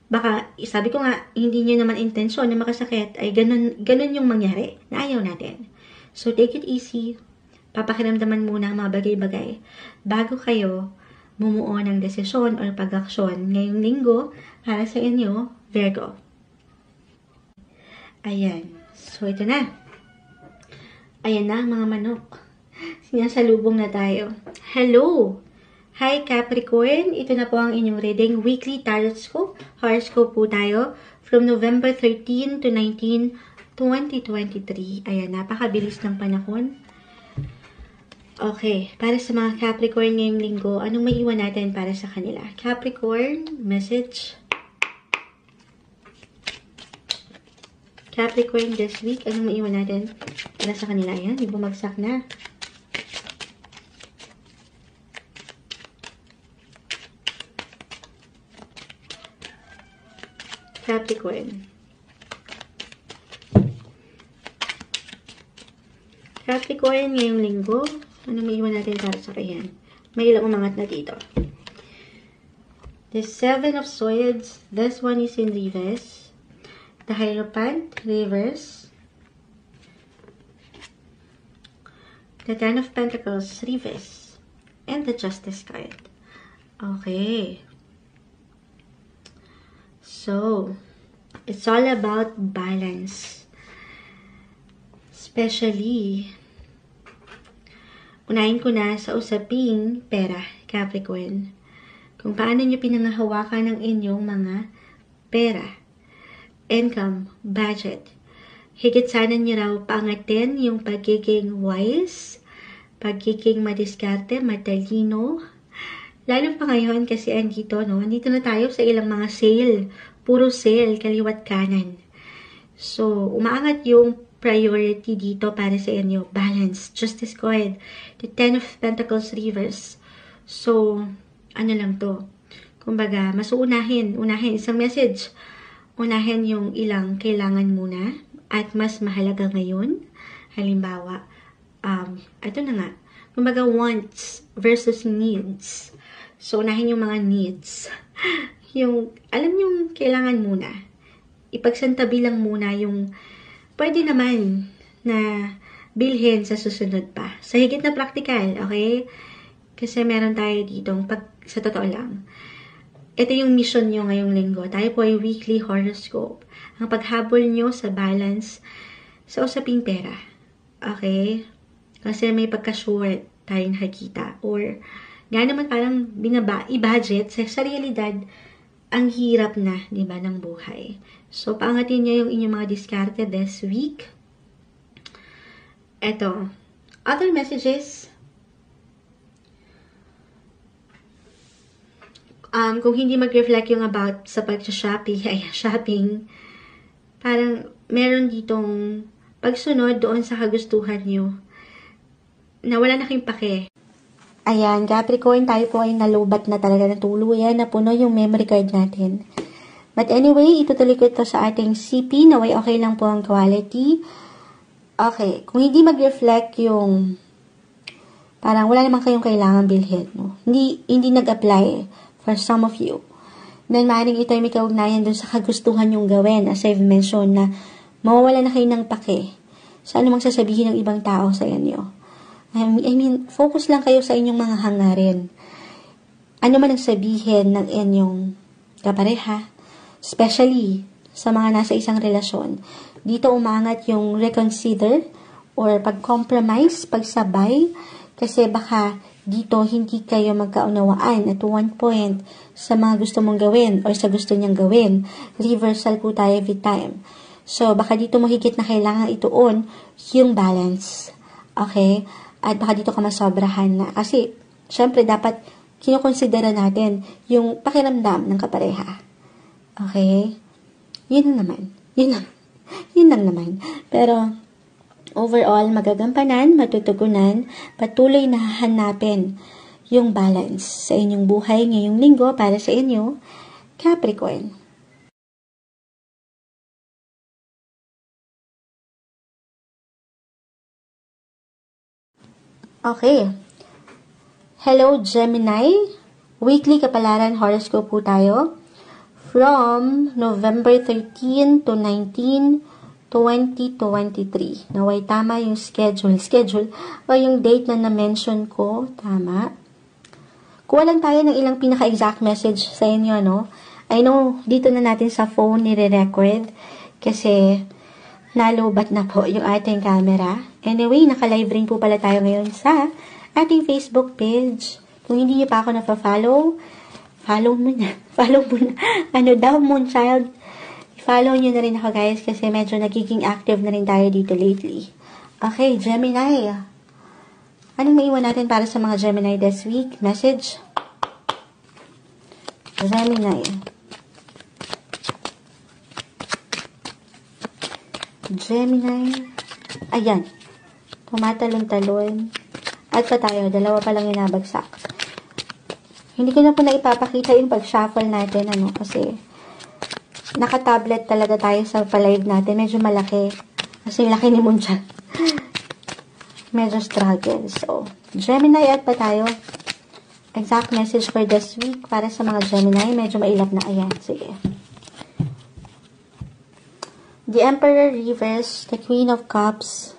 baka, sabi ko nga, hindi nyo naman intensyon na makasakit, ay ganun yung mangyari na ayaw natin. So, take it easy. Papakiramdaman muna ang mga bagay-bagay bago kayo bumuo ng desisyon or pag-aksyon ngayong linggo para sa inyo, Virgo. Ayan. So, ito na. Ayan na, mga manok. Sinasalubong na tayo. Hello! Hi, Capricorn. Ito na po ang inyong reading. Weekly Tarot Scope. Horoscope po tayo from November 13 to 19, 2023. Ayan, napakabilis ng panahon. Okay, para sa mga Capricorn ngayong linggo, anong maiwan natin para sa kanila? Capricorn, message. Capricorn this week, anong maiwan natin para sa kanila? Ayan, bumagsak na. Capricorn. Capricorn ngayong linggo, anong maiwan natin para sa kanya? May ilang umangat na dito. The 7 of Swords, this one is in reverse. The Hierophant, reverse. The 10 of Pentacles, reverse. And the Justice card. Okay. So, it's all about balance. Especially, unahin ko na sa usaping pera, Capricorn. Kung paano nyo pinangahawakan ng inyong mga pera, income, budget. Higit sana nyo raw paangatin yung pagiging wise, pagiging madiskarte, matalino. Lalo pa ngayon kasi andito, no? Andito na tayo sa ilang mga sale. Puro sale, kaliwat kanan. So, umaangat yung priority dito para sa inyo. Balance, Justice card, the 10 of Pentacles reverse. So, ano lang to? Kumbaga, mas unahin isang message. Unahin yung ilang kailangan muna at mas mahalaga ngayon. Halimbawa, ito na nga. Kumbaga, wants versus needs. So, unahin yung mga needs. Yung, alam yung kailangan muna. Ipagsantabi lang muna yung pwede naman na bilhin sa susunod pa. Sa higit na practical, okay? Kasi meron tayo ditong, sa totoo lang, ito yung mission nyo ngayong linggo. Tayo po ay weekly horoscope. Ang paghabol nyo sa balance sa usaping pera. Okay? Kasi may pagka-short tayong nakikita. Or, gano'n naman parang i-budget sa realidad, ang hirap na, di ba, ng buhay. So, paangatin nyo yung inyong mga diskarte this week. Eto. Other messages. Kung hindi mag-reflect yung about sa shopping, parang meron ditong pagsunod doon sa kagustuhan nyo na wala na kayong pake. Ayan, Capricorn, tayo po ay nalubat na talaga ng tuluyan na puno yung memory card natin. But anyway, itutuloy ko ito sa ating CP. Naway okay lang po ang quality. Okay, kung hindi mag-reflect yung parang wala naman kayong kailangan bilhin, no? Hindi nag-apply for some of you. Then, maaaring ito ay may kaugnayan dun sa kagustuhan yung gawin. As I've mentioned na mawawala na kayo ng pake sa anumang sasabihin ng ibang tao sa inyo. I mean, focus lang kayo sa inyong mga hangarin. Ano man ang sabihin ng inyong kapareha, especially sa mga nasa isang relasyon, dito umangat yung reconsider or pag-compromise, pagsabay, kasi baka dito hindi kayo magkaunawaan at one point sa mga gusto mong gawin or sa gusto niyang gawin. Reversal po tayo every time. So, baka dito mo higit na kailangan ituon yung balance. Okay? At baka dito ka masobrahan na. Kasi, syempre, dapat kinukonsidera natin yung pakiramdam ng kapareha. Okay? Yun lang naman. Yun lang naman. Pero, overall, magagampanan, matutugunan, patuloy na hahanapin yung balance sa inyong buhay ngayong linggo para sa inyo, Capricorn. Okay. Hello, Gemini. Weekly kapalaran horoscope po tayo. From November 13 to 19, 2023. Naway tama yung schedule o yung date na na-mention ko, tama. Kuha lang tayo ng ilang pinaka-exact message sa inyo, no? I know, dito na natin sa phone nire-record kasi nalobat na po yung ating camera. Anyway, naka-live rin po pala tayo ngayon sa ating Facebook page. Kung hindi niyo pa ako na-follow, follow mo na. Ano daw, Moonchild? Follow nyo na rin ako, guys, kasi medyo nagiging active na rin tayo dito lately. Okay, Gemini. Anong maiwan natin para sa mga Gemini this week? Message? Gemini. Ayan. Tumatalon-talon. At pa tayo, dalawa pa lang yung nabagsak. Hindi ko na po na ipapakita yung pag-shuffle natin, kasi naka-tablet talaga tayo sa pa-live natin. Medyo malaki. Kasi laki ni Muncha. Medyo struggle. So, Gemini at pa tayo. Exact message for this week para sa mga Gemini. Medyo mailap na. Ayan. Sige. The Emperor reverse, the Queen of Cups,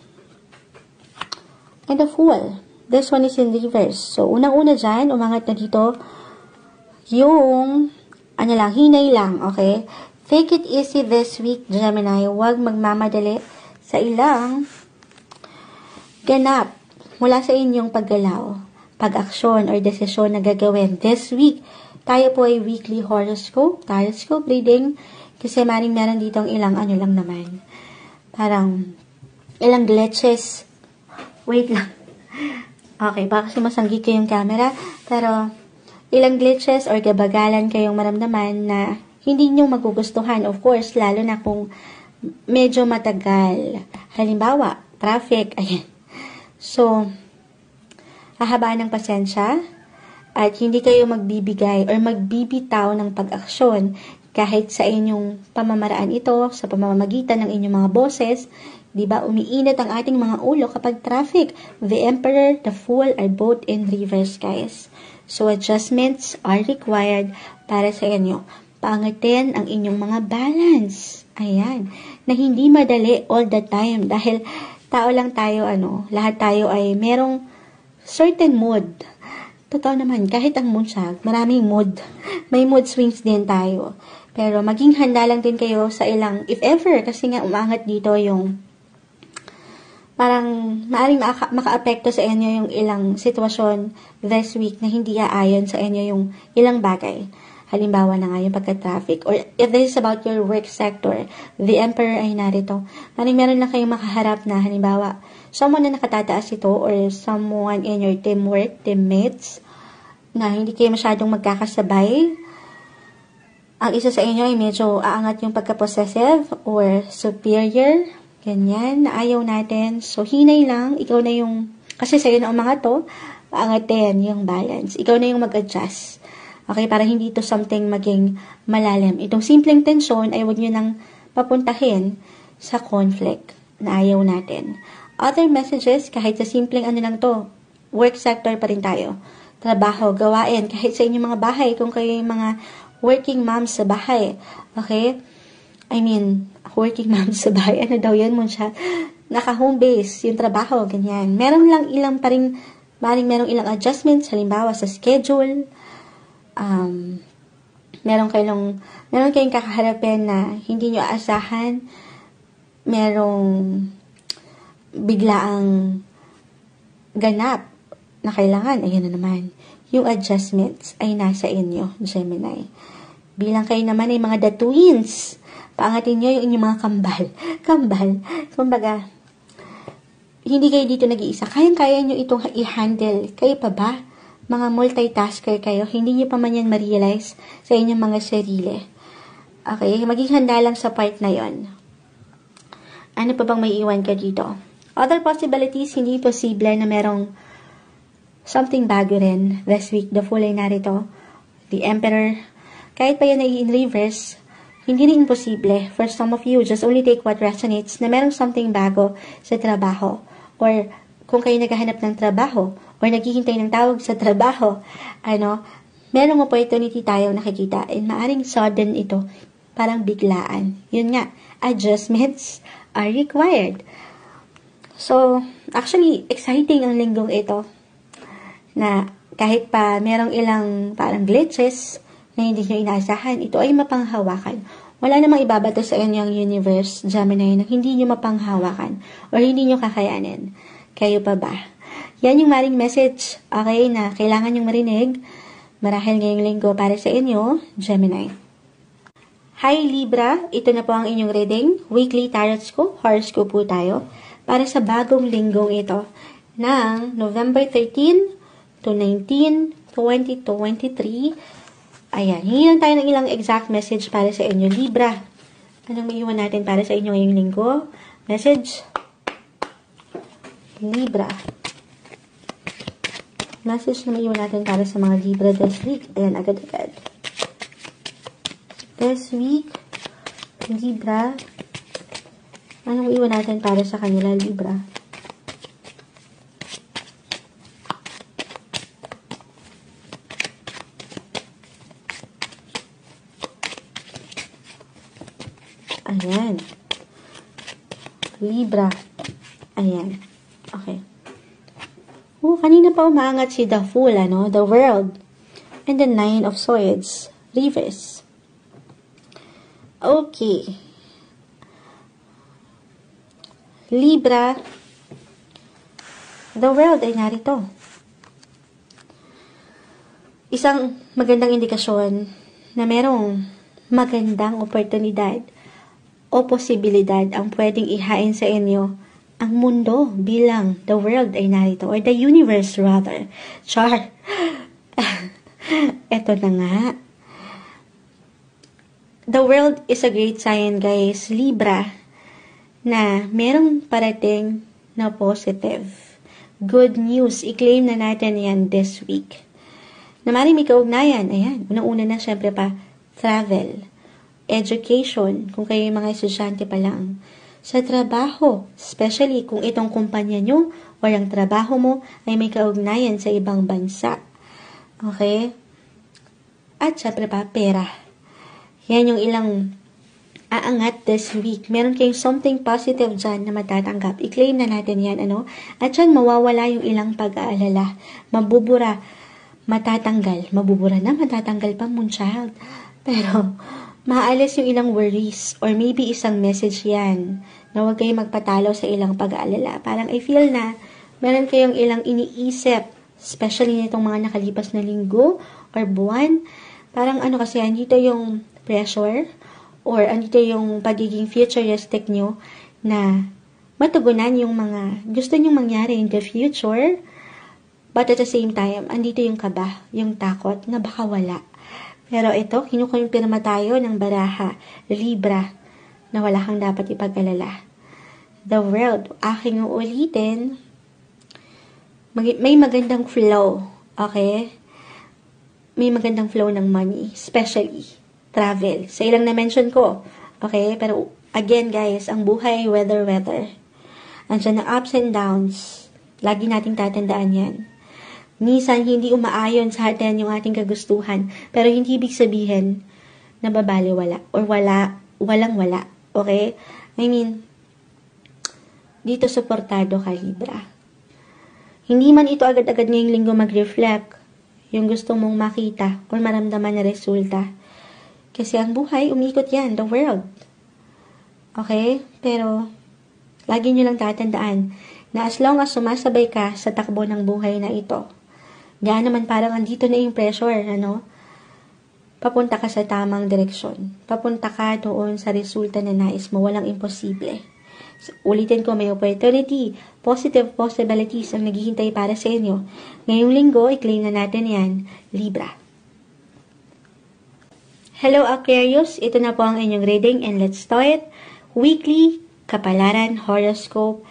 and the Fool. This one is in reverse. So, unang-una dyan, umangat na dito yung hinay lang. Okay? Take it easy this week, Gemini. Huwag magmamadali sa ilang ganap mula sa inyong paggalaw, pag-aksyon, or desisyon na gagawin. This week, tayo po ay weekly horoscope reading, kasi meron ditong ilang lang naman. Parang, ilang glitches. Wait lang. Okay, baka kasi masanggi ko yung camera, pero, ilang glitches or gabagalan kayong maramdaman na hindi nyo magugustuhan, of course, lalo na kung medyo matagal. Halimbawa, traffic, ayan. So, hahabaan ng pasensya at hindi kayo magbibigay or magbibitaw ng pag-aksyon kahit sa inyong pamamaraan ito, sa pamamagitan ng inyong mga boses. Diba, umiinit ang ating mga ulo kapag traffic. The Emperor, the Fool are both in reverse, guys. So, adjustments are required para sa inyo. Paangatin ang inyong mga balance. Ayan. Na hindi madali all the time. Dahil tao lang tayo, lahat tayo ay merong certain mood. Totoo naman, kahit ang moonshag, maraming mood. May mood swings din tayo. Pero maging handa lang din kayo sa ilang, if ever, kasi nga umangat dito yung parang maaring maka-apekto sa inyo yung ilang sitwasyon this week na hindi aayon sa inyo yung ilang bagay. Halimbawa na nga yung pagka-traffic. Or if this is about your work sector, the Emperor ay narito. Meron lang kayong makaharap na, halimbawa, someone na nakatataas ito or someone in your teamwork, teammates, na hindi kayo masyadong magkakasabay. Ang isa sa inyo ay medyo aangat yung pagka-possessive or superior. Ganyan, na ayaw natin. So, hinay lang. Ikaw na yung, kasi sa'yo na umangat to, aangatin yung balance. Ikaw na yung mag-adjust. Okay, para hindi ito something maging malalim. Itong simpleng tensyon ay huwag nyo nang papuntahin sa conflict na ayaw natin. Other messages, kahit sa simpleng lang to, work sector pa rin tayo. Trabaho, gawain, kahit sa inyong mga bahay, kung kayo yung mga working moms sa bahay. Okay? Working moms sa bahay. Ano daw yun mo siya? Naka-home base, yung trabaho, ganyan. Meron lang ilang pa rin, merong ilang adjustments, halimbawa sa schedule, meron kayong kakaharapin na hindi nyo aasahan, merong biglaang ganap na kailangan, ayan na naman, yung adjustments ay nasa inyo, Gemini. Bilang kayo naman ay mga the twins, paangatin nyo yung inyong mga kambal. Kumbaga, hindi kayo dito nag-iisa. Kayang-kaya nyo itong i-handle. Kayo pa ba? Mga multitasker kayo, hindi nyo pa man yan ma-realize sa inyong mga sarili. Okay? Maging handa lang sa part na yon. Ano pa bang may iwan ka dito? Other possibilities, hindi posible na merong something bago rin this week. The Fool ay narito. The Emperor. Kahit pa yan ay in reverse, hindi rin imposible. For some of you, just only take what resonates na merong something bago sa trabaho. Or kung kayo naghahanap ng trabaho, or naghihintay ng tawag sa trabaho, merong opportunity tayong nakikita. And maaring sudden ito, parang biglaan. Yun nga, adjustments are required. So, actually, exciting ang linggong ito. Na kahit pa merong ilang parang glitches na hindi nyo inaasahan, ito ay mapanghawakan. Wala namang ibabato sa inyong universe, Gemini, na hindi nyo mapanghawakan or hindi nyo kakayanin. Kayo pa ba? Yan yung maring message, okay, na kailangan yung marinig marahil ngayong linggo para sa inyo, Gemini. Hi Libra, ito na po ang inyong reading, weekly tarot horoscope po tayo para sa bagong linggong ito ng November 13 to 19, 2023. Ayan, hingi tayo ng ilang exact message para sa inyo, Libra. Anong maiwan natin para sa inyo ngayong linggo? Message. Libra. Message na maiwan natin para sa mga Libra this week. Ayan, agad-agad. This week, Libra. Anong maiwan natin para sa kanila, Libra? Ayan. Libra. Ayan. Okay. Kanina pa umaangat si The Fool, The World. And the Nine of Swords. Reverse. Okay. Libra. The World ay narito. Isang magandang indikasyon na merong magandang oportunidad o posibilidad ang pwedeng ihain sa inyo ang mundo bilang the world ay narito, or the universe rather. Char. Eto na nga. The world is a great sign, guys. Libra, na merong parating na positive. Good news. I-claim na natin yan this week. Na maring may kaugnayan. Ayan. Unang-una na, syempre pa, travel. Education, kung kayo yung mga estudyante pa lang. Sa trabaho, especially kung itong kumpanya nyo o yung trabaho mo ay may kaugnayan sa ibang bansa. Okay? At syempre pa, pera. Yan yung ilang aangat this week. Meron kayong something positive dyan na matatanggap. I-claim na natin yan, At dyan, mawawala yung ilang pag-aalala. Mabubura, matatanggal. Mabubura na, matatanggal pa, moonchild. Pero, maalis yung ilang worries or maybe isang message yan na huwag kayong magpatalo sa ilang pag-aalala. Parang I feel na meron kayong ilang iniisip, especially nitong mga nakalipas na linggo or buwan. Parang kasi, andito yung pressure or andito yung pagiging futuristic nyo na matugunan yung mga gusto nyong mangyari in the future. But at the same time, andito yung kaba, yung takot na baka wala. Pero ito, kinukumpirma tayo ng baraha, Libra, na wala kang dapat ipag-alala. The world, aking uulitin, may magandang flow, okay? May magandang flow ng money, especially travel. Sa ilang na-mention ko, okay? Pero again guys, ang buhay, weather. Andiyan na ups and downs. Lagi nating tatandaan yan. Minsan, hindi umaayon sa atin yung ating kagustuhan. Pero hindi ibig sabihin na babaliwala or walang-wala. Okay? I mean, dito suportado ka, Libra. Hindi man ito agad-agad ngayong linggo mag-reflect yung gusto mong makita or maramdaman na resulta. Kasi ang buhay, umikot yan, the world. Okay? Pero, Lagi nyo lang tatandaan na as long as sumasabay ka sa takbo ng buhay na ito, gaan naman parang andito na yung pressure, papunta ka sa tamang direksyon. Papunta ka doon sa resulta na nais mo. Walang imposible. Ulitin ko, may opportunity, positive possibilities ang naghihintay para sa inyo. Ngayong linggo, i-claim na natin yan, Libra. Hello Aquarius, ito na po ang inyong reading and let's start. Weekly Kapalaran Horoscope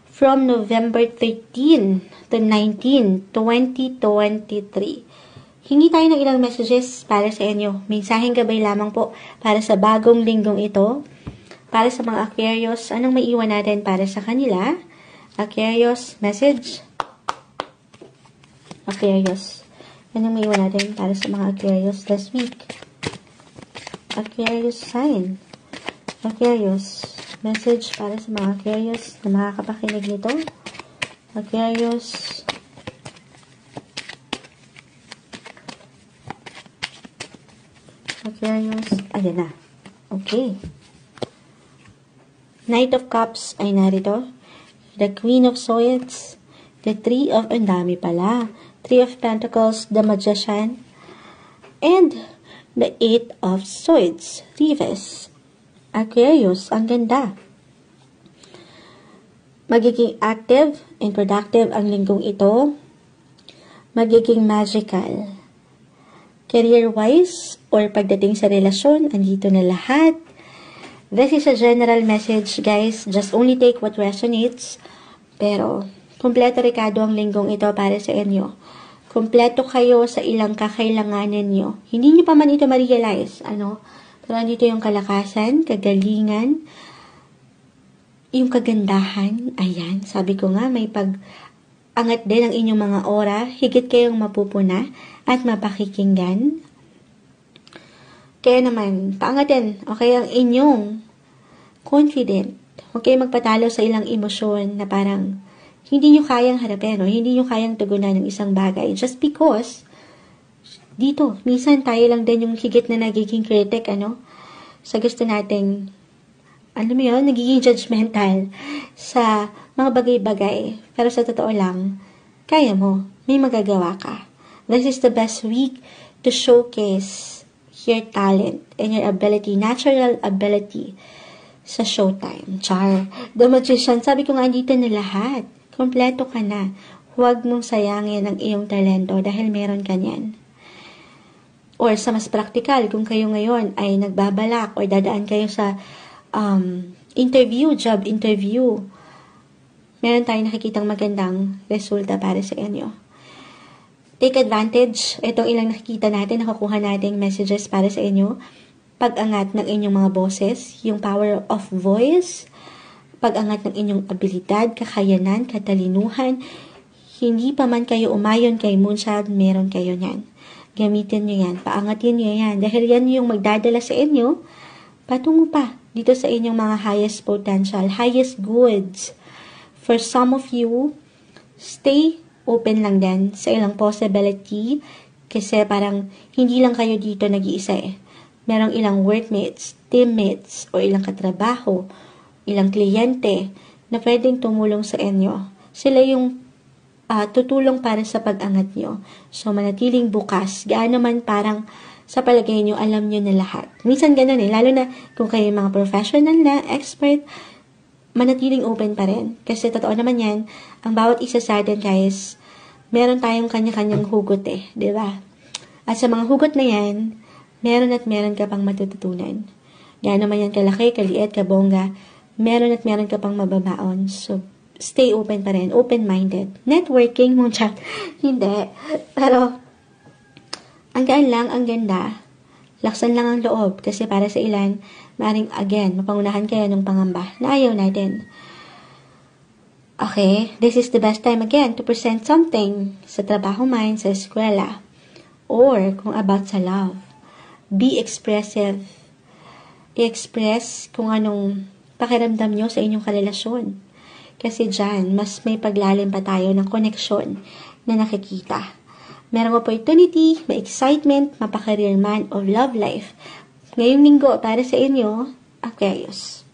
from November 13 to 19, 2023. Hingi tayo ng ilang messages para sa inyo. Mensaheng gabay lamang po para sa bagong linggong ito. Para sa mga Aquarius, anong maiwan natin para sa kanila? Aquarius, message. Aquarius, anong maiwan natin para sa mga Aquarius this week? Aquarius sign. Aquarius, message para sa mga Aquarius na makakapakinig nito. Aquarius. Aquarius. Ayan na. Okay. Knight of Cups ay narito. The Queen of Swords. The Three of, ang dami pala. Three of Pentacles, the Magician. And the Eight of Swords, Reverse. Aquarius, ang ganda. Magiging active and productive ang linggong ito. Magiging magical. Career-wise or pagdating sa relasyon, andito na lahat. This is a general message, guys. Just only take what resonates. Pero, kumpleto Ricardo ang linggong ito para sa inyo. Kumpleto kayo sa ilang kakailanganan nyo. Hindi nyo pa man ito ma-realize, Pero andito yung kalakasan, kagalingan, yung kagandahan. Ayan, sabi ko nga, may pag-angat din ang inyong mga aura. Higit kayong mapupuna at mapakikinggan. Kaya naman, paangatin, okay, ang inyong confident. Huwag kayong magpatalo sa ilang emosyon na parang hindi nyo kayang harapin o hindi nyo kayang tugunan ng isang bagay. Just because, dito, minsan tayo lang din yung higit na nagiging critic, sa gusto nating, nagiging judgmental sa mga bagay-bagay. Pero sa totoo lang, kaya mo, may magagawa ka. This is the best week to showcase your talent and your ability, natural ability sa showtime. Char. The Magician, sabi ko nga dito na lahat. Kompleto ka na. Huwag mong sayangin ang iyong talento dahil meron ka niyan. Or sa mas praktikal, kung kayo ngayon ay nagbabalak or dadaan kayo sa job interview, meron tayong nakikitang magandang resulta para sa inyo. Take advantage. Itong ilang nakikita natin, nakukuha nating messages para sa inyo. Pag-angat ng inyong mga boses, yung power of voice, pag-angat ng inyong abilidad, kakayanan, katalinuhan. Hindi pa man kayo umayon kay Moonchild, meron kayo niyan. Gamitin nyo yan, paangatin nyo yan. Dahil yan yung magdadala sa inyo, patungo pa dito sa inyong mga highest potential, highest goods. For some of you, stay open lang din sa ilang possibility kasi parang hindi lang kayo dito nag-iisa eh. Merong ilang workmates, teammates, o ilang katrabaho, ilang kliyente na pwedeng tumulong sa inyo. Sila yung tutulong para sa pag-angat nyo. So, manatiling bukas. Gaano man parang sa palagay nyo, alam nyo na lahat. Minsan ganun lalo na kung kayo mga professional na, expert, manatiling open pa rin. Kasi totoo naman yan, ang bawat isa sa atin, guys, meron tayong kanya-kanyang hugot diba? At sa mga hugot na yan, meron at meron ka pang matututunan. Gaano man yan kalaki, kaliit, kabongga, meron at meron ka pang mababaon. So, stay open pa rin. Open-minded. Networking, Moonchild. Hindi. Pero, ang gaan lang, ang ganda. Laksan lang ang loob. Kasi para sa ilan, maaaring, again, mapangunahan kaya ng pangamba na ayaw natin. Okay, this is the best time again to present something sa trabaho man, sa eskwela, or kung about sa love. Be expressive. I-express kung anong pakiramdam nyo sa inyong karelasyon. Kasi dyan, mas may paglalim pa tayo ng koneksyon na nakikita. Merong opportunity, may excitement, mapaka-career man of love life. Ngayong linggo, para sa inyo, Aquarius.